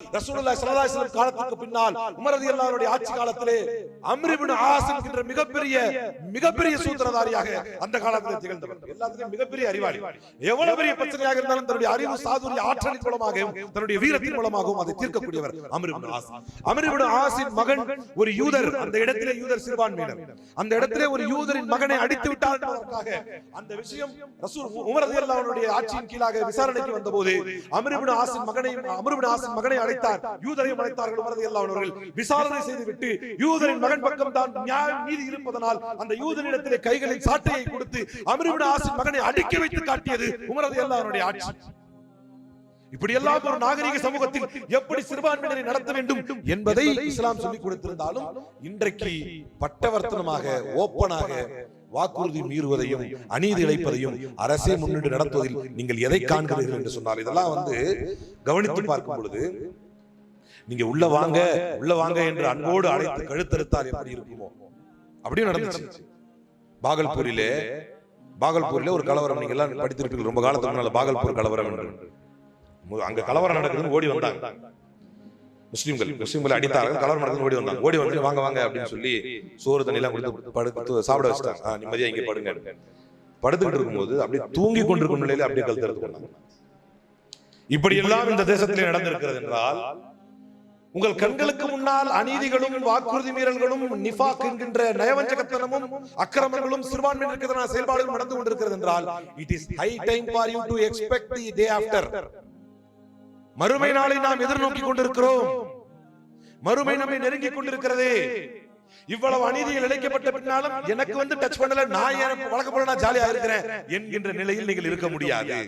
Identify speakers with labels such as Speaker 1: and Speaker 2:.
Speaker 1: ரசூலுல்லாஹி ஸல்லல்லாஹு அலைஹி வஸல்லம் காலத்துக்கு பின்னால் உமர் ரலியல்லாஹு அன்ஹு ஆட்சி காலத்திலே அம்ர் இப்னு ஆஸ் என்கிற மிகப்பெரிய சூத்திரதாரியாக அந்த காலத்திலே திகழ்ந்தவர். எல்லாத்துலயும் மிகப்பெரிய அறிவாளி. எவ்வளவு பெரிய பிரச்சனையாக இருந்தாலும் தன்னுடைய அறிவு சாதுரிய ஆற்றலின் மூலமாகவும் தன்னுடைய வீரத்தின் மூலமாகவும் அதை தீர்க்கக்கூடியவர் அம்ர் இப்னு ஆஸ். அம்ர் இப்னு ஆஸின் மகன் ஒரு யூதர், அந்த இடத்திலே யூதர் சிறுபான்மையினர், அந்த இடத்திலே ஒரு யூதரின் மகனை அடித்து விட்டார் என்பதற்காக அந்த விஷயம் ரசூல் உமர் ரலியல்லாஹு அன்ஹுடைய ஆட்சியின் கீழாக விசாரணைக்கு வந்தபோது அம்ர் இப்னு ஆஸின் மகனை அழைத்தார், யூதரையும் அழைத்தார்கள். உமர் ரலியல்லாஹு அன்ஹு அவர்கள் விசாரணை செய்துவிட்டு யூதரின் மகன் பக்கம் தான் நியாயம் நீதி இருப்பதனால் அந்த யூதனிடத்திலே கைகளில் சாட்டையை கொடுத்து அம்ர் இப்னு ஆஸின் மகனை அடிக்க வைத்து காட்டியது உமர் ரலியல்லாஹு அன்ஹுடைய ஆட்சி. இப்படி எல்லாம் ஒரு நாகரிக சமூகத்தில் எப்படி சிறுபான்மையினரை நடத்த வேண்டும் என்பதை இஸ்லாம் சொல்லிக் கொடுத்திருந்தாலும் இன்றைக்கு பட்டவர்த்தனமாக ஓப்பனாக வாக்குறுதி மீறுவதையும் அநீதி இழைப்பதையும் அரசே முன்னிட்டு நடத்துவதில் நீங்கள் எதை காண்கிறீர்கள் என்று சொன்னால் இதெல்லாம் கவனித்து பார்க்கும் பொழுது நீங்க உள்ள வாங்க என்று அன்போடு அழைத்து கழுத்தறுத்தால் எப்படி இருக்குமோ அப்படியும் நடந்துச்சு. பாகல்பூரிலே ஒரு கலவரம், நீங்க எல்லாம் படித்திருப்பீர்கள் ரொம்ப காலத்துக்கு முன்னால, பாகல்பூர் கலவரம் என்று. அங்க கலவரம் நடக்குதுன்னு ஓடி வந்தாங்க முஸ்லிம்கள் அடித்தார்கள், கலவரம் நடக்குதுன்னு ஓடி வந்து வாங்க அப்படின்னு சொல்லி சோறு தண்ணி எல்லாம் கொடுத்து படுத்து சாப்பிட வச்சுட்டாங்க. நிம்மதியா இங்கே படுங்க. படுத்துக்கிட்டு இருக்கும்போது அப்படியே தூங்கி கொண்டிருக்கும் நிலையில அப்படியே கழுத்து கொண்டாங்க. இப்படி எல்லாம் இந்த தேசத்திலே நடந்திருக்கிறது என்றால் உங்கள் கண்களுக்கு முன்னால் அநீதிகளும் வாக்குறுதி மீறல்களும் நிஃபாக் என்கின்ற நயவஞ்சகத்தனமும் அக்கிரமங்களும் சிறுபான்மையினருக்கு எதிரான செயல்பாடுகளும் நடந்து கொண்டிருக்கிறது என்றால் it is high time for you to expect the day after. மறுமை நாளை நாம் எதிர்நோக்கி கொண்டிருக்கிறோம். மறுமை நம்மை நெருங்கிக் கொண்டிருக்கிறது. இவ்வளவு அநீதிகள் இழைக்கப்பட்ட பின்னாலும் எனக்கு டச் பண்ணல, நான் வழக்கப்பட நான் ஜாலியா இருக்கிறேன் என்கின்ற நிலையில் நீங்கள் இருக்க முடியாது.